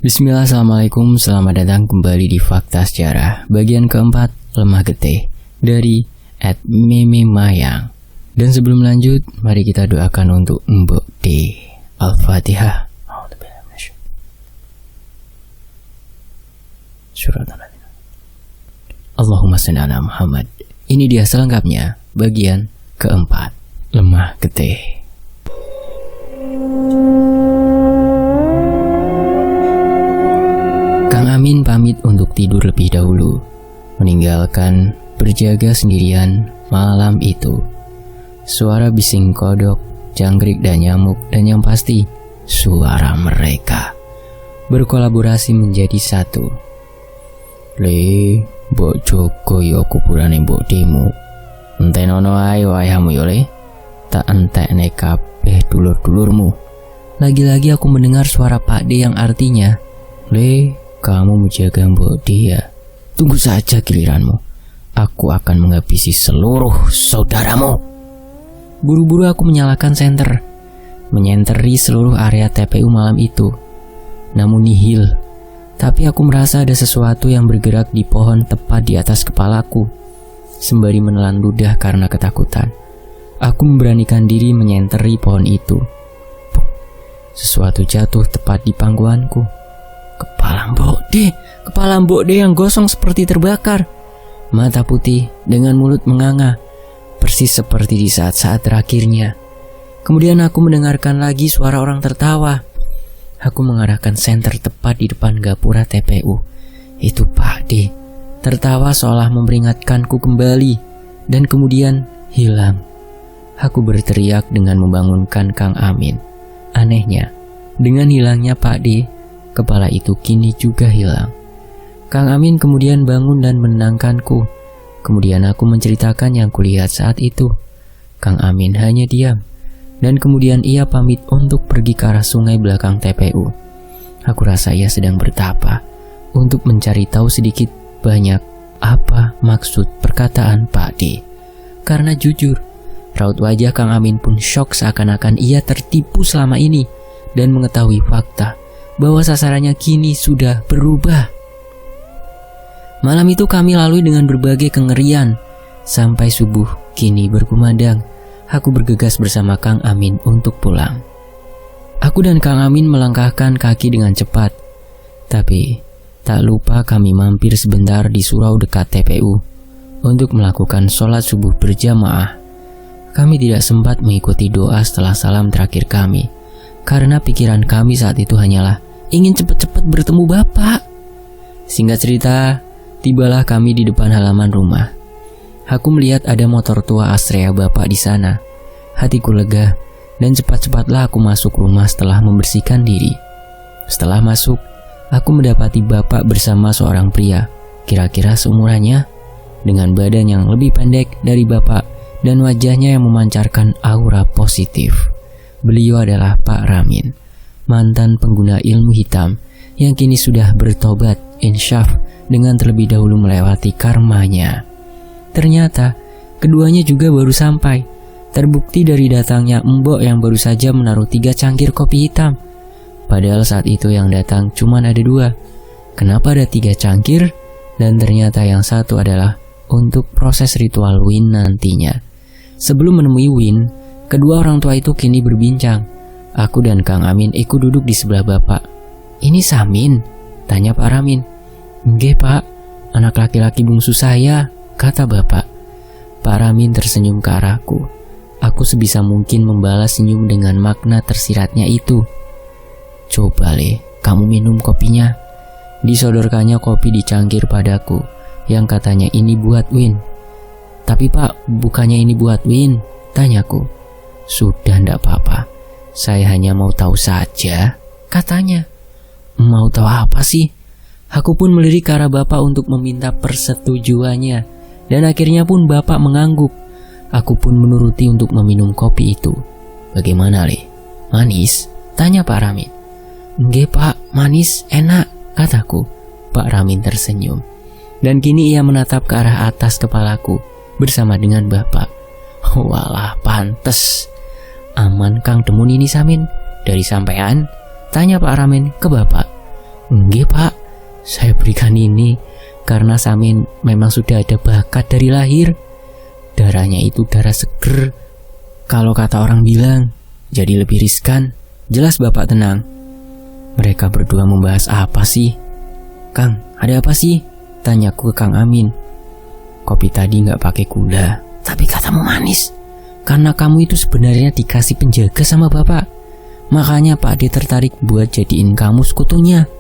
Bismillah, assalamualaikum, selamat datang kembali di Fakta Sejarah bagian keempat, lemah getih dari @mememayang. Dan sebelum lanjut, mari kita doakan untuk Mbok D. Al-Fatihah. Surat Allahumma shalli ala Muhammad. Ini dia selengkapnya bagian keempat, lemah getih. Kang Amin pamit untuk tidur lebih dahulu, meninggalkan berjaga sendirian malam itu. Suara bising kodok, jangkrik dan nyamuk, dan yang pasti suara mereka berkolaborasi menjadi satu. Le, mbok Joko yo kuburane mbok demo. Entenono ae wayamu yo le. Tak entekne kabeh dulur-dulurmu. Lagi-lagi aku mendengar suara Pak D yang artinya, Le, kamu menjaga Mbok dia. Tunggu saja giliranmu. Aku akan menghabisi seluruh saudaramu. Buru-buru aku menyalakan senter, menyenteri seluruh area TPU malam itu. Namun nihil. Tapi aku merasa ada sesuatu yang bergerak di pohon tepat di atas kepalaku. Sembari menelan ludah karena ketakutan, aku memberanikan diri menyenteri pohon itu. Sesuatu jatuh tepat di pangkuanku. Kepala Mbok D yang gosong seperti terbakar. Mata putih dengan mulut menganga, persis seperti di saat-saat terakhirnya. Kemudian aku mendengarkan lagi suara orang tertawa. Aku mengarahkan senter tepat di depan gapura TPU. Itu Pak D, tertawa seolah memperingatkanku kembali, dan kemudian hilang. Aku berteriak dengan membangunkan Kang Amin. Anehnya, dengan hilangnya Pak D, kepala itu kini juga hilang. Kang Amin kemudian bangun dan menenangkanku. Kemudian aku menceritakan yang kulihat saat itu. Kang Amin hanya diam. Dan kemudian ia pamit untuk pergi ke arah sungai belakang TPU. Aku rasa ia sedang bertapa untuk mencari tahu sedikit banyak apa maksud perkataan Pak D. Karena jujur, raut wajah Kang Amin pun syok seakan-akan ia tertipu selama ini dan mengetahui fakta bahwa sasarannya kini sudah berubah. Malam itu kami lalui dengan berbagai kengerian sampai subuh kini berkumandang. Aku bergegas bersama Kang Amin untuk pulang. Aku dan Kang Amin melangkahkan kaki dengan cepat. Tapi tak lupa kami mampir sebentar di surau dekat TPU untuk melakukan sholat subuh berjamaah. Kami tidak sempat mengikuti doa setelah salam terakhir kami, karena pikiran kami saat itu hanyalah ingin cepat-cepat bertemu Bapak. Singkat cerita, tibalah kami di depan halaman rumah. Aku melihat ada motor tua Astrea Bapak di sana. Hatiku lega dan cepat-cepatlah aku masuk rumah setelah membersihkan diri. Setelah masuk, aku mendapati Bapak bersama seorang pria, kira-kira seumurannya, dengan badan yang lebih pendek dari Bapak dan wajahnya yang memancarkan aura positif. Beliau adalah Pak Ramin, mantan pengguna ilmu hitam yang kini sudah bertobat insyaf dengan terlebih dahulu melewati karmanya. Ternyata keduanya juga baru sampai. Terbukti dari datangnya Mbok yang baru saja menaruh 3 cangkir kopi hitam. Padahal saat itu yang datang cuma ada 2. Kenapa ada 3 cangkir? Dan ternyata yang satu adalah untuk proses ritual Win nantinya. Sebelum menemui Win, kedua orang tua itu kini berbincang. Aku dan Kang Amin ikut duduk di sebelah Bapak. Ini Samin? Tanya Pak Ramin. Nggih Pak, anak laki-laki bungsu saya, kata Bapak. Pak Ramin tersenyum ke arahku. Aku sebisa mungkin membalas senyum dengan makna tersiratnya itu. Coba Le, kamu minum kopinya. Disodorkannya kopi di cangkir padaku, yang katanya ini buat Win. Tapi Pak, bukannya ini buat Win? Tanyaku. Sudah ndak apa-apa, saya hanya mau tahu saja, katanya. Mau tahu apa sih? Aku pun melirik ke arah Bapak untuk meminta persetujuannya. Dan akhirnya pun Bapak mengangguk. Aku pun menuruti untuk meminum kopi itu. Bagaimana Le? Manis? Tanya Pak Ramin. Nggih Pak, manis, enak, kataku. Pak Ramin tersenyum. Dan kini ia menatap ke arah atas kepalaku bersama dengan Bapak. Walah, pantes. Aman Kang Demun ini Samin? Dari sampean? Tanya Pak Ramin ke Bapak. Enggak pak, saya berikan ini karena Samin memang sudah ada bakat dari lahir. Darahnya itu darah seger. Kalau kata orang bilang, jadi lebih riskan. Jelas bapak tenang. Mereka berdua membahas apa sih? Kang, ada apa sih? Tanyaku ke Kang Amin. Kopi tadi gak pakai gula, tapi katamu manis. Karena kamu itu sebenarnya dikasih penjaga sama bapak. Makanya Pak Ade tertarik buat jadiin kamu sekutunya.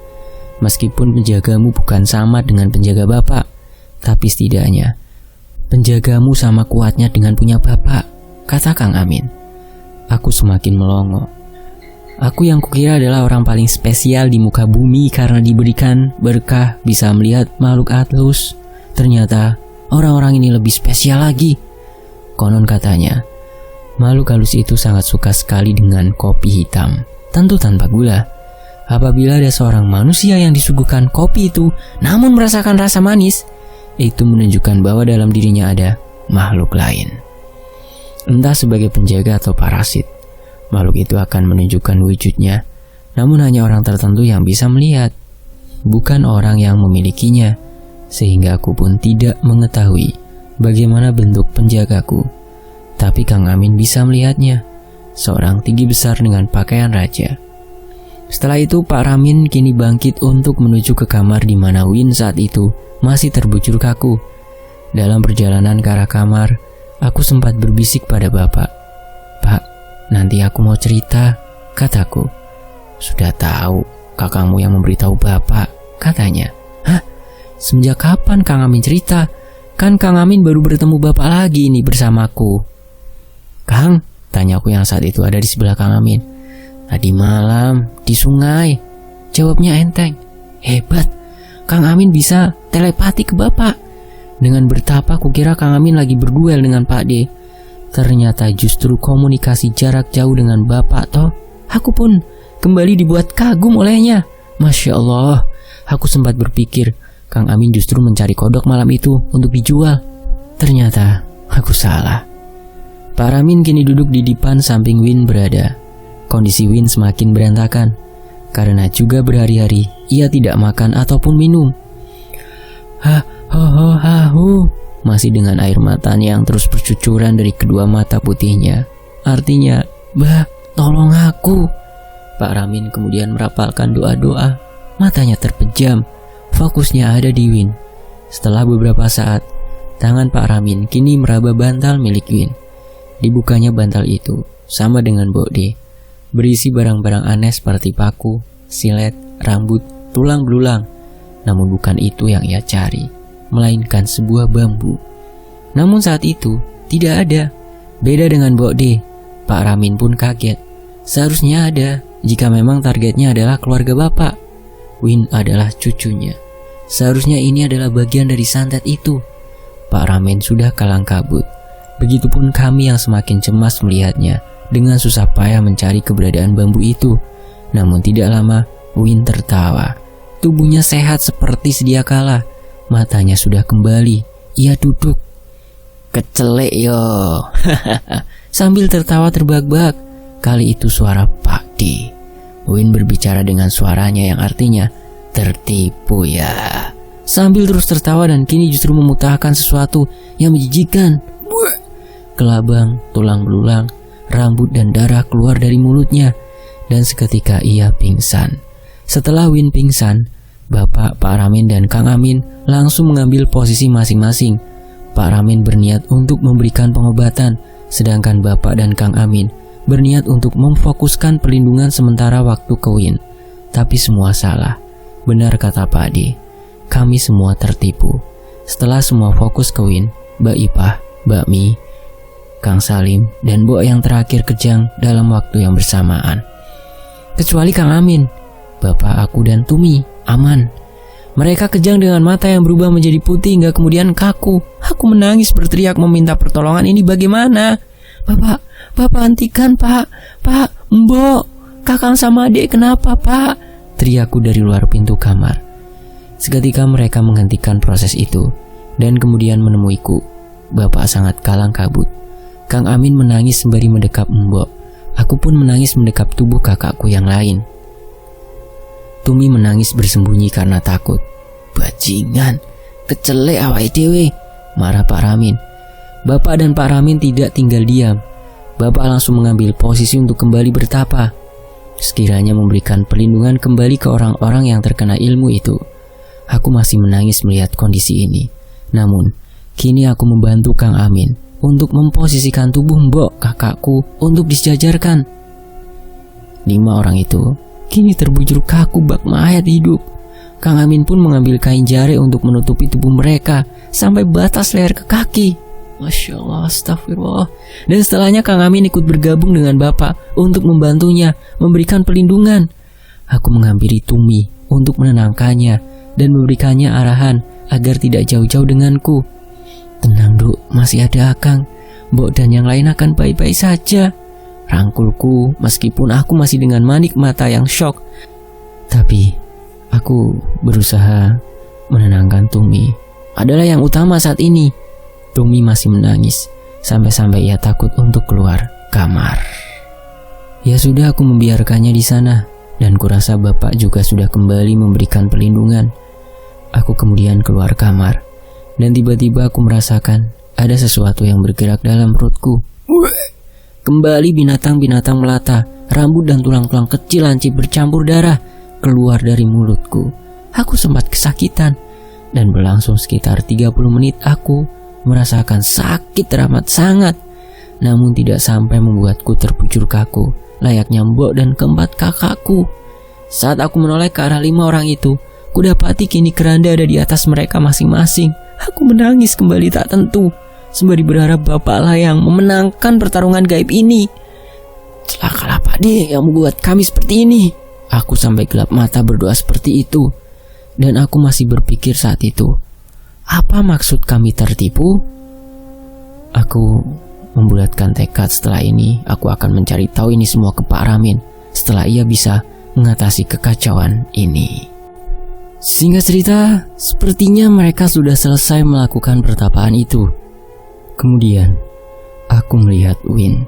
Meskipun penjagamu bukan sama dengan penjaga bapak, tapi setidaknya penjagamu sama kuatnya dengan punya bapak, kata Kang Amin. Aku semakin melongo. Aku yang kukira adalah orang paling spesial di muka bumi karena diberikan berkah bisa melihat makhluk halus. Ternyata orang-orang ini lebih spesial lagi. Konon katanya, makhluk halus itu sangat suka sekali dengan kopi hitam, tentu tanpa gula. Apabila ada seorang manusia yang disuguhkan kopi itu namun merasakan rasa manis, itu menunjukkan bahwa dalam dirinya ada makhluk lain. Entah sebagai penjaga atau parasit, makhluk itu akan menunjukkan wujudnya, namun hanya orang tertentu yang bisa melihat, bukan orang yang memilikinya, sehingga aku pun tidak mengetahui bagaimana bentuk penjagaku. Tapi Kang Amin bisa melihatnya, seorang tinggi besar dengan pakaian raja. Setelah itu Pak Ramin kini bangkit untuk menuju ke kamar di mana Win saat itu masih terbujur kaku. Dalam perjalanan ke arah kamar, aku sempat berbisik pada bapak. Pak, nanti aku mau cerita, kataku. Sudah tahu, kakangmu yang memberitahu bapak, katanya. Hah? Semenjak kapan Kang Amin cerita? Kan Kang Amin baru bertemu bapak lagi nih bersamaku. Kang, tanyaku yang saat itu ada di sebelah Kang Amin. Tadi malam, di sungai. Jawabnya enteng. Hebat, Kang Amin bisa telepati ke bapak. Dengan bertapa kukira Kang Amin lagi berduel dengan Pak D. Ternyata justru komunikasi jarak jauh dengan bapak toh. Aku pun kembali dibuat kagum olehnya. Masya Allah, aku sempat berpikir Kang Amin justru mencari kodok malam itu untuk dijual. Ternyata aku salah. Pak Ramin kini duduk di depan samping Win berada. Kondisi Win semakin berantakan karena juga berhari-hari ia tidak makan ataupun minum. Masih dengan air matanya yang terus bercucuran dari kedua mata putihnya. Artinya, Mbak, tolong aku. Pak Ramin kemudian merapalkan doa-doa. Matanya terpejam, fokusnya ada di Win. Setelah beberapa saat, tangan Pak Ramin kini meraba bantal milik Win. Dibukanya bantal itu sama dengan Bokde, berisi barang-barang aneh seperti paku, silet, rambut, tulang belulang. Namun bukan itu yang ia cari, melainkan sebuah bambu. Namun saat itu tidak ada. Beda dengan Bokde, Pak Ramin pun kaget. Seharusnya ada jika memang targetnya adalah keluarga bapak. Win adalah cucunya. Seharusnya ini adalah bagian dari santet itu. Pak Ramin sudah kalang kabut. Begitupun kami yang semakin cemas melihatnya. Dengan susah payah mencari keberadaan bambu itu. Namun tidak lama, Win tertawa. Tubuhnya sehat seperti sedia kala. Matanya sudah kembali. Ia duduk. Kecelek yo. Sambil tertawa terbahak-bahak. Kali itu suara Pak D. Win berbicara dengan suaranya yang artinya tertipu ya. Sambil terus tertawa dan kini justru memutahkan sesuatu yang menjijikkan. Kelabang, tulang belulang, rambut dan darah keluar dari mulutnya. Dan seketika ia pingsan. Setelah Win pingsan, Bapak, Pak Ramin dan Kang Amin langsung mengambil posisi masing-masing. Pak Ramin berniat untuk memberikan pengobatan, sedangkan Bapak dan Kang Amin berniat untuk memfokuskan perlindungan sementara waktu ke Win. Tapi semua salah. Benar kata Pak Ade, kami semua tertipu. Setelah semua fokus ke Win, Mbak Ipah, Mbak Mi, Kang Salim, dan Mbok yang terakhir kejang dalam waktu yang bersamaan. Kecuali Kang Amin, Bapak aku dan Tumi, aman. Mereka kejang dengan mata yang berubah menjadi putih hingga kemudian kaku. Aku menangis berteriak meminta pertolongan. Ini bagaimana? Bapak hentikan Pak, Mbok, Kakang sama adik kenapa Pak? Teriakku dari luar pintu kamar. Seketika mereka menghentikan proses itu dan kemudian menemuiku. Bapak sangat kalang kabut. Kang Amin menangis sembari mendekap Mbok. Aku pun menangis mendekap tubuh kakakku yang lain. Tumi menangis bersembunyi karena takut. "Bajingan, kecelek awake dhewe," marah Pak Ramin. Bapak dan Pak Ramin tidak tinggal diam. Bapak langsung mengambil posisi untuk kembali bertapa, sekiranya memberikan perlindungan kembali ke orang-orang yang terkena ilmu itu. Aku masih menangis melihat kondisi ini. Namun, kini aku membantu Kang Amin untuk memposisikan tubuh mbok kakakku untuk disejajarkan. 5 orang itu kini terbujur kaku bak mayat hidup. Kang Amin pun mengambil kain jari untuk menutupi tubuh mereka sampai batas leher ke kaki. Masya Allah, astagfirullah. Dan setelahnya Kang Amin ikut bergabung dengan Bapak untuk membantunya, memberikan perlindungan. Aku menghampiri Tumi untuk menenangkannya dan memberikannya arahan agar tidak jauh-jauh denganku. "Tenang Duk, masih ada Akang. Mbok dan yang lain akan baik-baik saja," rangkulku meskipun aku masih dengan manik mata yang syok. Tapi aku berusaha menenangkan Tumi. Adalah yang utama saat ini. Tumi masih menangis sampai-sampai ia takut untuk keluar kamar. Ya sudah, aku membiarkannya di sana dan kurasa Bapak juga sudah kembali memberikan perlindungan. Aku kemudian keluar kamar dan tiba-tiba aku merasakan ada sesuatu yang bergerak dalam perutku. Kembali binatang-binatang melata, rambut dan tulang-tulang kecil lancip bercampur darah keluar dari mulutku. Aku sempat kesakitan dan berlangsung sekitar 30 menit aku merasakan sakit teramat sangat. Namun tidak sampai membuatku terbujur kaku layaknya mbok dan keempat kakakku. Saat aku menoleh ke arah 5 orang itu, kudapati kini keranda ada di atas mereka masing-masing. Aku menangis kembali tak tentu, sembari berharap Bapaklah yang memenangkan pertarungan gaib ini. Celakalah Pak D yang membuat kami seperti ini. Aku sampai gelap mata berdoa seperti itu. Dan aku masih berpikir saat itu, apa maksud kami tertipu? Aku membulatkan tekad setelah ini aku akan mencari tahu ini semua ke Pak Ramin setelah ia bisa mengatasi kekacauan ini. Singkat cerita, sepertinya mereka sudah selesai melakukan pertapaan itu. Kemudian, aku melihat Win.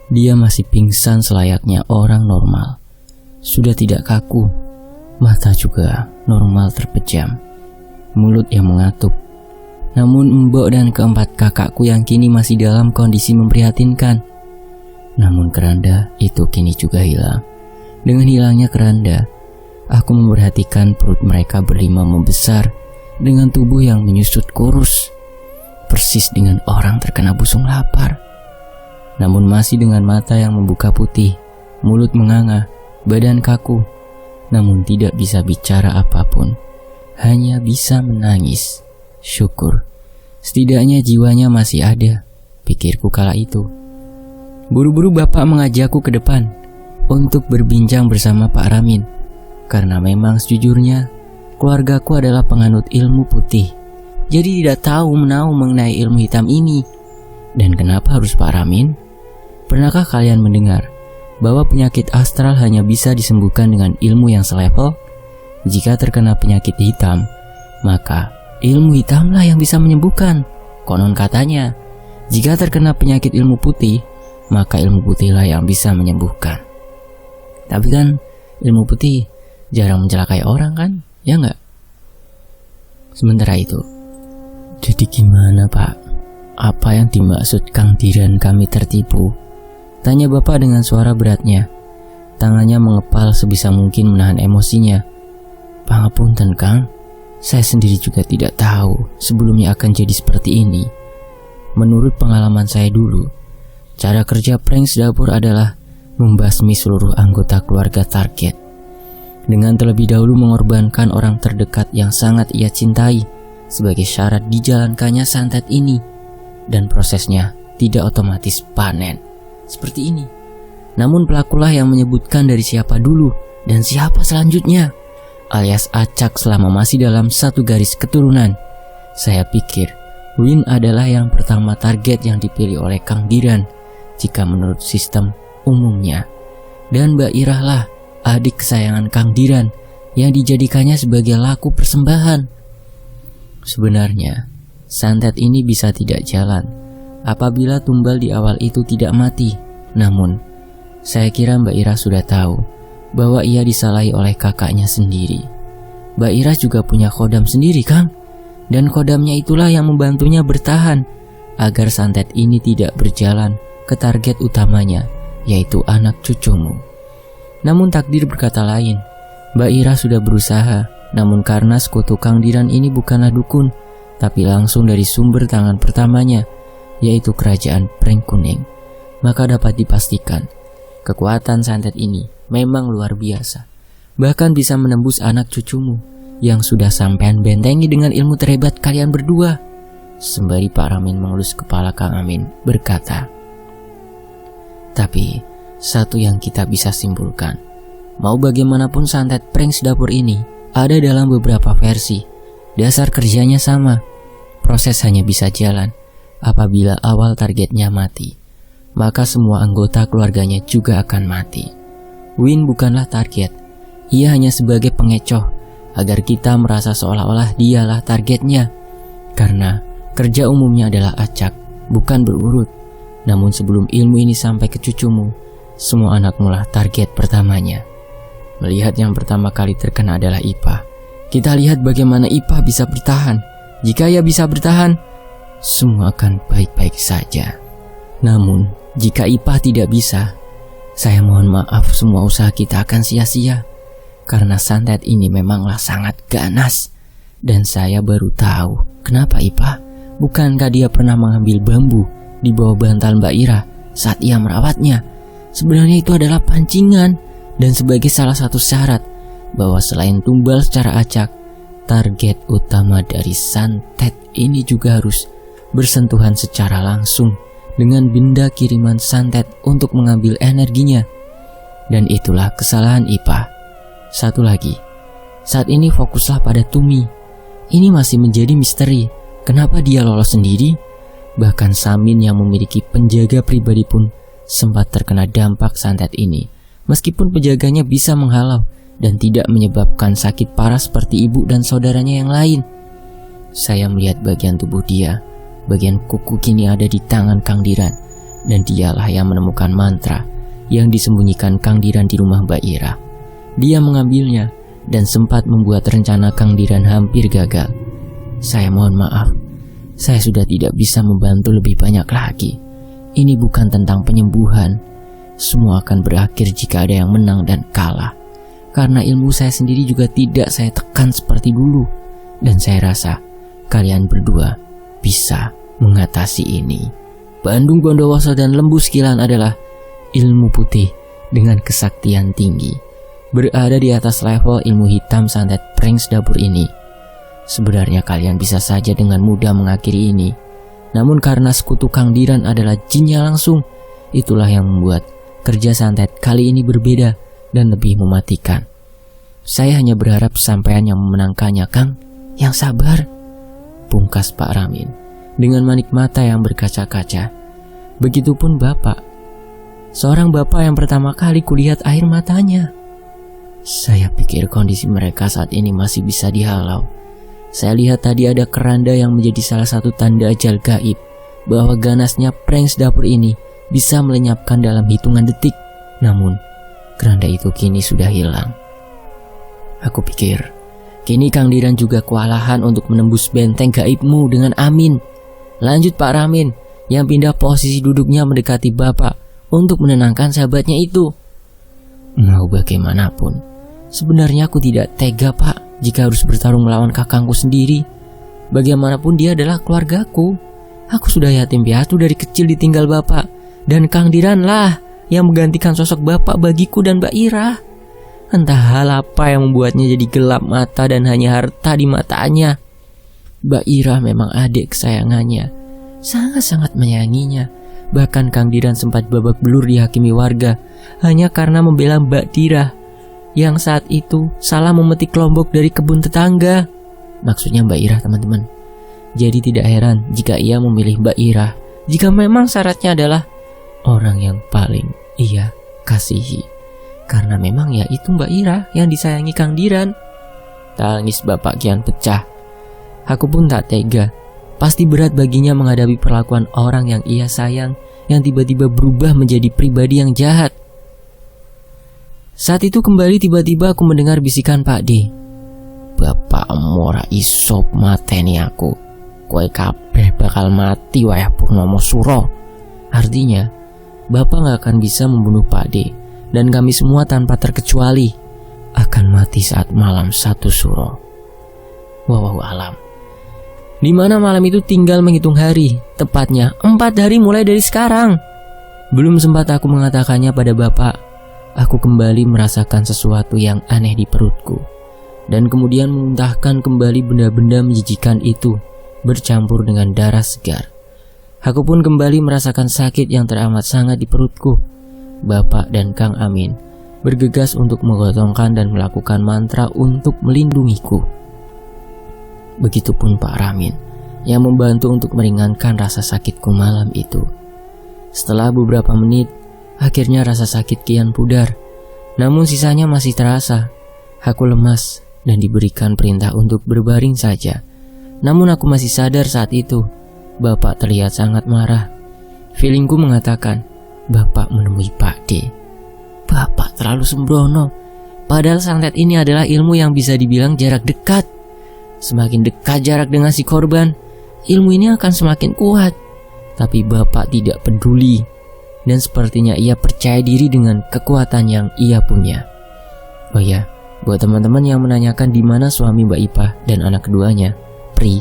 Dia masih pingsan selayaknya orang normal. Sudah tidak kaku, mata juga normal terpejam, mulut yang mengatup. Namun mbok dan keempat kakakku yang kini masih dalam kondisi memprihatinkan. Namun keranda itu kini juga hilang. Dengan hilangnya keranda, aku memperhatikan perut mereka berlima membesar dengan tubuh yang menyusut kurus, persis dengan orang terkena busung lapar. Namun masih dengan mata yang membuka putih, mulut menganga, badan kaku, namun tidak bisa bicara apapun, hanya bisa menangis. Syukur, setidaknya jiwanya masih ada, pikirku kala itu. Buru-buru Bapak mengajakku ke depan untuk berbincang bersama Pak Ramin. Karena memang sejujurnya keluargaku adalah penganut ilmu putih, jadi tidak tahu menahu mengenai ilmu hitam ini. Dan kenapa harus Pak Ramin? Pernahkah kalian mendengar bahwa penyakit astral hanya bisa disembuhkan dengan ilmu yang selevel? Jika terkena penyakit hitam, maka ilmu hitamlah yang bisa menyembuhkan. Konon katanya, jika terkena penyakit ilmu putih, maka ilmu putihlah yang bisa menyembuhkan. Tapi kan ilmu putih jarang mencelakai orang kan, ya nggak? Sementara itu, jadi gimana Pak? Apa yang dimaksud Kang Diran kami tertipu? Tanya Bapak dengan suara beratnya. Tangannya mengepal sebisa mungkin menahan emosinya. Pangapunten Kang, saya sendiri juga tidak tahu sebelumnya akan jadi seperti ini. Menurut pengalaman saya dulu, cara kerja prank dapur adalah membasmi seluruh anggota keluarga target, dengan terlebih dahulu mengorbankan orang terdekat yang sangat ia cintai sebagai syarat dijalankannya santet ini. Dan prosesnya tidak otomatis panen seperti ini. Namun pelakulah yang menyebutkan dari siapa dulu dan siapa selanjutnya, alias acak selama masih dalam satu garis keturunan. Saya pikir Win adalah yang pertama target yang dipilih oleh Kang Diran jika menurut sistem umumnya. Dan Mbak Irah lah adik kesayangan Kang Diran yang dijadikannya sebagai laku persembahan. Sebenarnya santet ini bisa tidak jalan apabila tumbal di awal itu tidak mati. Namun saya kira Mbak Irah sudah tahu bahwa ia disalahi oleh kakaknya sendiri. Mbak Ira juga punya kodam sendiri, Kang. Dan kodamnya itulah yang membantunya bertahan agar santet ini tidak berjalan ke target utamanya, yaitu anak cucumu. Namun takdir berkata lain. Mbak Ira sudah berusaha, namun karena sekutu Kang Diran ini bukanlah dukun, tapi langsung dari sumber tangan pertamanya, yaitu kerajaan Pring Kuning, maka dapat dipastikan kekuatan santet ini memang luar biasa. Bahkan bisa menembus anak cucumu yang sudah sampean bentengi dengan ilmu terhebat kalian berdua. Sembari Pak Ramin mengelus kepala Kang Amin berkata, tapi satu yang kita bisa simpulkan, mau bagaimanapun santet Pranks Dapur ini ada dalam beberapa versi. Dasar kerjanya sama. Proses hanya bisa jalan apabila awal targetnya mati, maka semua anggota keluarganya juga akan mati. Win bukanlah target, ia hanya sebagai pengecoh agar kita merasa seolah-olah dialah targetnya. Karena kerja umumnya adalah acak, bukan berurut. Namun sebelum ilmu ini sampai ke cucumu, semua anakmu lah target pertamanya. Melihat yang pertama kali terkena adalah Ipa, kita lihat bagaimana Ipa bisa bertahan. Jika ia bisa bertahan, semua akan baik-baik saja. Namun jika Ipa tidak bisa, saya mohon maaf, semua usaha kita akan sia-sia. Karena santet ini memanglah sangat ganas. Dan saya baru tahu kenapa Ipa. Bukankah dia pernah mengambil bambu di bawah bantal Mbak Ira saat ia merawatnya? Sebenarnya itu adalah pancingan. Dan sebagai salah satu syarat bahwa selain tumbal secara acak, target utama dari santet ini juga harus bersentuhan secara langsung dengan benda kiriman santet untuk mengambil energinya. Dan itulah kesalahan Ipa. Satu lagi, saat ini fokuslah pada Tumi. Ini masih menjadi misteri, kenapa dia lolos sendiri? Bahkan Samin yang memiliki penjaga pribadi pun sempat terkena dampak santet ini, meskipun penjaganya bisa menghalau dan tidak menyebabkan sakit parah seperti ibu dan saudaranya yang lain. Saya melihat bagian tubuh dia, bagian kuku kini ada di tangan Kang Diran, dan dialah yang menemukan mantra yang disembunyikan Kang Diran di rumah Mbak Ira. Dia mengambilnya dan sempat membuat rencana Kang Diran hampir gagal. Saya mohon maaf, saya sudah tidak bisa membantu lebih banyak lagi. Ini bukan tentang penyembuhan. Semua akan berakhir jika ada yang menang dan kalah. Karena ilmu saya sendiri juga tidak saya tekan seperti dulu. Dan saya rasa kalian berdua bisa mengatasi ini. Bandung Bondowoso dan Lembu Skilan adalah ilmu putih dengan kesaktian tinggi, berada di atas level ilmu hitam santet Pranks Dapur ini. Sebenarnya kalian bisa saja dengan mudah mengakhiri ini, namun karena sekutu Kang Diran adalah jinnya langsung, itulah yang membuat kerja santet kali ini berbeda dan lebih mematikan. Saya hanya berharap sampean yang memenangkannya, Kang, yang sabar, pungkas Pak Ramin dengan manik mata yang berkaca-kaca. Begitupun Bapak, seorang bapak yang pertama kali kulihat air matanya. Saya pikir kondisi mereka saat ini masih bisa dihalau. Saya lihat tadi ada keranda yang menjadi salah satu tanda ajal gaib bahwa ganasnya Pranks Dapur ini bisa melenyapkan dalam hitungan detik. Namun keranda itu kini sudah hilang. Aku pikir kini Kang Diran juga kewalahan untuk menembus benteng gaibmu dengan Amin. Lanjut Pak Ramin yang pindah posisi duduknya mendekati Bapak untuk menenangkan sahabatnya itu. Mau bagaimanapun, sebenarnya aku tidak tega Pak jika harus bertarung melawan kakangku sendiri. Bagaimanapun dia adalah keluargaku. Aku sudah yatim piatu dari kecil ditinggal Bapak, dan Kang Diran lah yang menggantikan sosok Bapak bagiku dan Mbak Ira. Entah hal apa yang membuatnya jadi gelap mata dan hanya harta di matanya. Mbak Ira memang adik kesayangannya, sangat-sangat menyayanginya. Bahkan Kang Diran sempat babak belur dihakimi warga hanya karena membela Mbak Dira yang saat itu salah memetik lombok dari kebun tetangga. Maksudnya Mbak Ira, teman-teman. Jadi tidak heran jika ia memilih Mbak Ira jika memang syaratnya adalah orang yang paling ia kasihi. Karena memang ya itu Mbak Ira yang disayangi Kang Diran. Tangis Bapak kian pecah. Aku pun tak tega. Pasti berat baginya menghadapi perlakuan orang yang ia sayang yang tiba-tiba berubah menjadi pribadi yang jahat. Saat itu kembali tiba-tiba aku mendengar bisikan Pak D. "Bapakmu ora iso mateni aku. Kowe kabeh bakal mati wayah purnomo suro." Artinya, Bapak gak akan bisa membunuh Pak D, dan kami semua tanpa terkecuali akan mati saat malam 1 suro. Wallahu alam. Di mana malam itu tinggal menghitung hari, tepatnya 4 hari mulai dari sekarang. Belum sempat aku mengatakannya pada Bapak, aku kembali merasakan sesuatu yang aneh di perutku, dan kemudian memuntahkan kembali benda-benda menjijikan itu bercampur dengan darah segar. Aku pun kembali merasakan sakit yang teramat sangat di perutku. Bapak dan Kang Amin bergegas untuk menggotongkan dan melakukan mantra untuk melindungiku. Begitupun Pak Ramin yang membantu untuk meringankan rasa sakitku malam itu. Setelah beberapa menit, akhirnya rasa sakit kian pudar. Namun sisanya masih terasa. Aku lemas dan diberikan perintah untuk berbaring saja. Namun aku masih sadar saat itu. Bapak terlihat sangat marah. Feelingku mengatakan, Bapak menemui Pak D. Bapak terlalu sembrono. Padahal santet ini adalah ilmu yang bisa dibilang jarak dekat. Semakin dekat jarak dengan si korban, ilmu ini akan semakin kuat. Tapi Bapak tidak peduli, dan sepertinya ia percaya diri dengan kekuatan yang ia punya. Oh ya, buat teman-teman yang menanyakan di mana suami Mbak Ipah dan anak keduanya, Pri,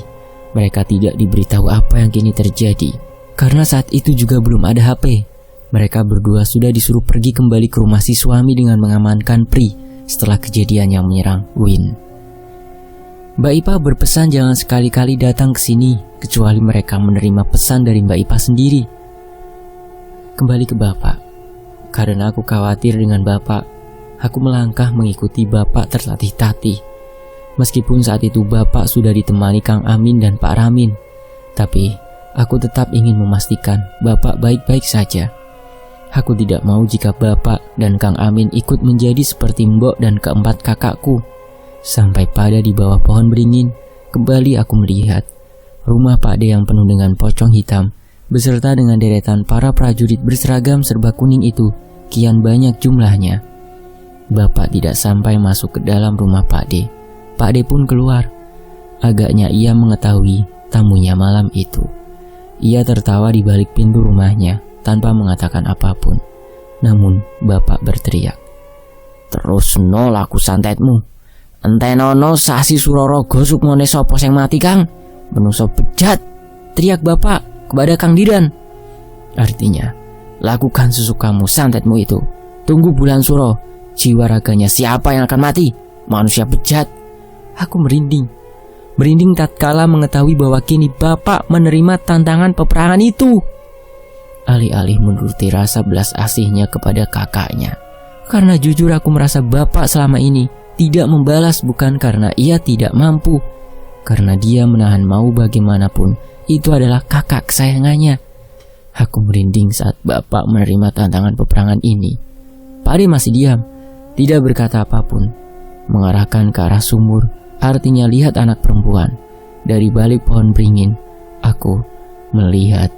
mereka tidak diberitahu apa yang kini terjadi. Karena saat itu juga belum ada HP. Mereka berdua sudah disuruh pergi kembali ke rumah si suami dengan mengamankan Pri setelah kejadian yang menyerang Win. Mbak Ipah berpesan jangan sekali-kali datang ke sini kecuali mereka menerima pesan dari Mbak Ipah sendiri. Kembali ke Bapak. Karena aku khawatir dengan Bapak, aku melangkah mengikuti Bapak tertatih-tatih. Meskipun saat itu Bapak sudah ditemani Kang Amin dan Pak Ramin, tapi aku tetap ingin memastikan Bapak baik-baik saja. Aku tidak mau jika Bapak dan Kang Amin ikut menjadi seperti Mbok dan keempat kakakku. Sampai pada di bawah pohon beringin, kembali aku melihat rumah Pak D yang penuh dengan pocong hitam, beserta dengan deretan para prajurit berseragam serba kuning itu, kian banyak jumlahnya. Bapak tidak sampai masuk ke dalam rumah Pak D. Pak D pun keluar. Agaknya ia mengetahui tamunya malam itu. Ia tertawa di balik pintu rumahnya tanpa mengatakan apapun. Namun Bapak berteriak, "Terus no laku santetmu. Entenono sasi Surorogo sukmone sopo sing mati Kang. Menungso bejat," teriak Bapak kepada Kang Didan. Artinya, lakukan sesukamu santetmu itu. Tunggu bulan suro, jiwa raganya siapa yang akan mati? Manusia bejat. Aku merinding tatkala mengetahui bahwa kini Bapak menerima tantangan peperangan itu. Alih-alih menuruti rasa belas asihnya kepada kakaknya, karena jujur aku merasa Bapak selama ini tidak membalas bukan karena ia tidak mampu, karena dia menahan mau bagaimanapun itu adalah kakak kesayangannya. Aku merinding saat Bapak menerima tantangan peperangan ini. Pak D masih diam, tidak berkata apapun, mengarahkan ke arah sumur. Artinya lihat anak perempuan. Dari balik pohon beringin, aku melihat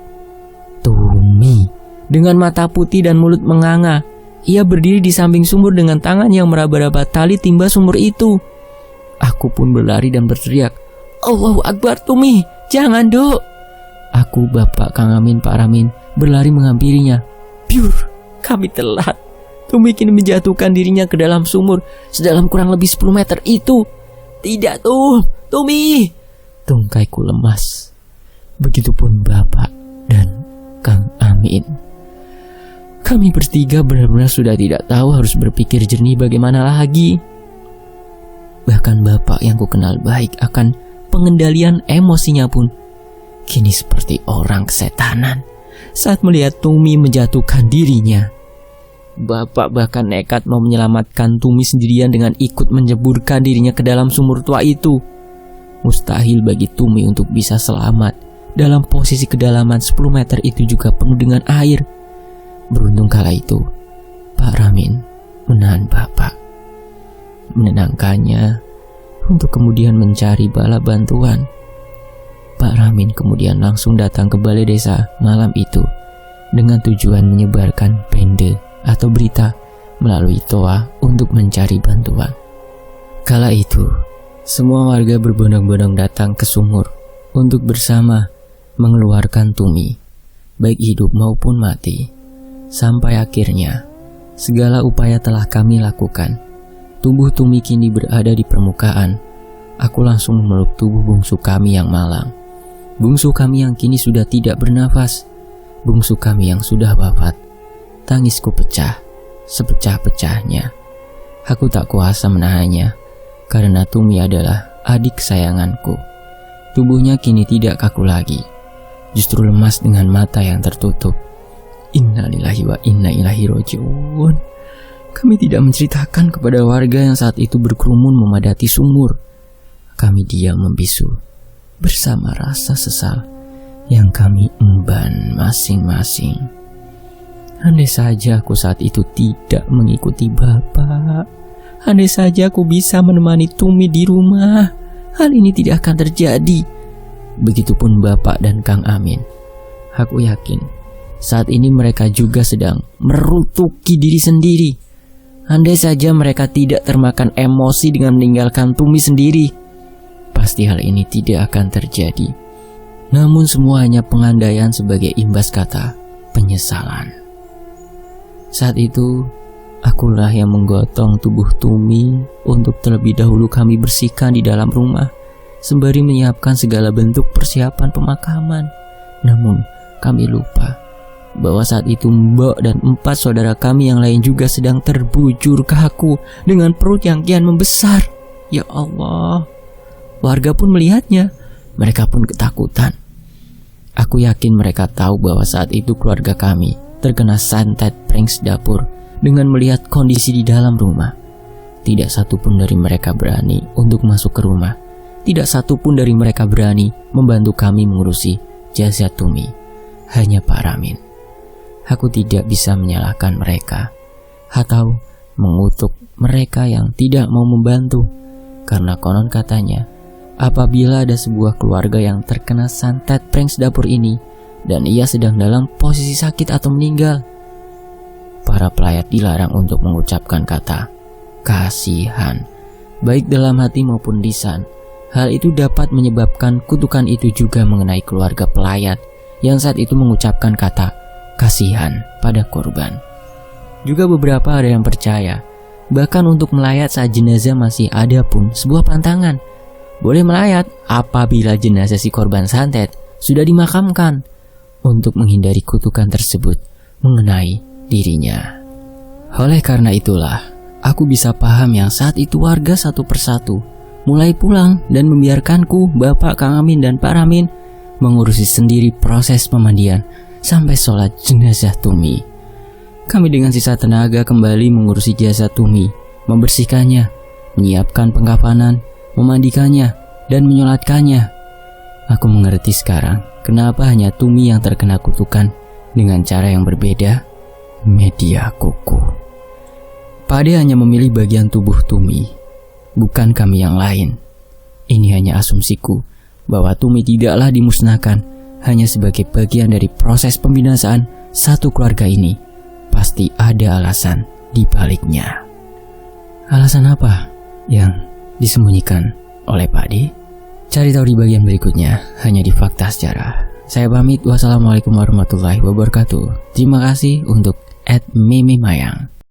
Tumi dengan mata putih dan mulut menganga. Ia berdiri di samping sumur dengan tangan yang meraba-raba tali timba sumur itu. Aku pun berlari dan berteriak, "Allahu Akbar Tumi, jangan Dok." Aku, Bapak, Kang Amin, Pak Ramin berlari menghampirinya. Biur, kami telat. Tumi kini menjatuhkan dirinya ke dalam sumur sedalam kurang lebih 10 meter itu. "Tidak Tumi!" Tungkaiku lemas. Begitupun Bapak dan Kang Amin. Kami bertiga benar-benar sudah tidak tahu harus berpikir jernih bagaimana lagi. Bahkan Bapak yang ku kenal baik akan pengendalian emosinya pun kini seperti orang kesetanan saat melihat Tumi menjatuhkan dirinya. Bapak bahkan nekat mau menyelamatkan Tumi sendirian dengan ikut menjeburkan dirinya ke dalam sumur tua itu. Mustahil bagi Tumi untuk bisa selamat dalam posisi kedalaman 10 meter itu juga penuh dengan air. Beruntung kala itu Pak Ramin menahan Bapak, menenangkannya untuk kemudian mencari bala bantuan. Pak Ramin kemudian langsung datang ke balai desa malam itu dengan tujuan menyebarkan pende atau berita melalui toa untuk mencari bantuan. Kala itu, semua warga berbondong-bondong datang ke sumur untuk bersama mengeluarkan Tumi, baik hidup maupun mati. Sampai akhirnya, segala upaya telah kami lakukan. Tubuh Tumi kini berada di permukaan. Aku langsung memeluk tubuh bungsu kami yang malang. Bungsu kami yang kini sudah tidak bernafas. Bungsu kami yang sudah wafat. Tangisku pecah, sepecah-pecahnya. Aku tak kuasa menahannya, karena Tumi adalah adik kesayanganku. Tubuhnya kini tidak kaku lagi, justru lemas dengan mata yang tertutup. Innalillahi wa inna ilaihi raji'un. Kami tidak menceritakan kepada warga yang saat itu berkerumun memadati sumur. Kami diam membisu bersama rasa sesal yang kami emban masing-masing. Andai saja aku saat itu tidak mengikuti Bapak, andai saja aku bisa menemani Tumi di rumah, hal ini tidak akan terjadi. Begitupun Bapak dan Kang Amin. Aku yakin saat ini mereka juga sedang merutuki diri sendiri. Andai saja mereka tidak termakan emosi dengan meninggalkan Tumi sendiri, pasti hal ini tidak akan terjadi. Namun semua hanya pengandaian sebagai imbas kata penyesalan. Saat itu, akulah yang menggotong tubuh Tumi untuk terlebih dahulu kami bersihkan di dalam rumah, sembari menyiapkan segala bentuk persiapan pemakaman. Namun, kami lupa bahwa saat itu Mbok dan 4 saudara kami yang lain juga sedang terbujur kaku dengan perut yang kian membesar. Ya Allah, warga pun melihatnya. Mereka pun ketakutan. Aku yakin mereka tahu bahwa saat itu keluarga kami terkena santet pranks dapur dengan melihat kondisi di dalam rumah. Tidak satu pun dari mereka berani untuk masuk ke rumah. Tidak satu pun dari mereka berani membantu kami mengurusi jasad Tumi. Hanya Pak Ramin. Aku tidak bisa menyalahkan mereka atau mengutuk mereka yang tidak mau membantu, karena konon katanya apabila ada sebuah keluarga yang terkena santet pranks dapur ini dan ia sedang dalam posisi sakit atau meninggal, para pelayat dilarang untuk mengucapkan kata kasihan, baik dalam hati maupun lisan. Hal itu dapat menyebabkan kutukan itu juga mengenai keluarga pelayat yang saat itu mengucapkan kata kasihan pada korban. Juga beberapa ada yang percaya, bahkan untuk melayat saat jenazah masih ada pun sebuah pantangan. Boleh melayat apabila jenazah si korban santet sudah dimakamkan, untuk menghindari kutukan tersebut mengenai dirinya. Oleh karena itulah, aku bisa paham yang saat itu warga satu persatu mulai pulang dan membiarkanku, Bapak Kang Amin dan Pak Ramin mengurusi sendiri proses pemandian sampai sholat jenazah Tumi. Kami dengan sisa tenaga kembali mengurusi jasad Tumi, membersihkannya, menyiapkan pengkafanan, memandikannya, dan menyolatkannya. Aku mengerti sekarang kenapa hanya Tumi yang terkena kutukan dengan cara yang berbeda. Media kuku. Pade hanya memilih bagian tubuh Tumi, bukan kami yang lain. Ini hanya asumsiku bahwa Tumi tidaklah dimusnahkan hanya sebagai bagian dari proses pembinasaan satu keluarga ini. Pasti ada alasan di baliknya. Alasan apa yang disembunyikan oleh Pak D? Cari tahu di bagian berikutnya hanya di Fakta Sejarah. Saya pamit, wassalamualaikum warahmatullahi wabarakatuh. Terima kasih untuk @mimimayang.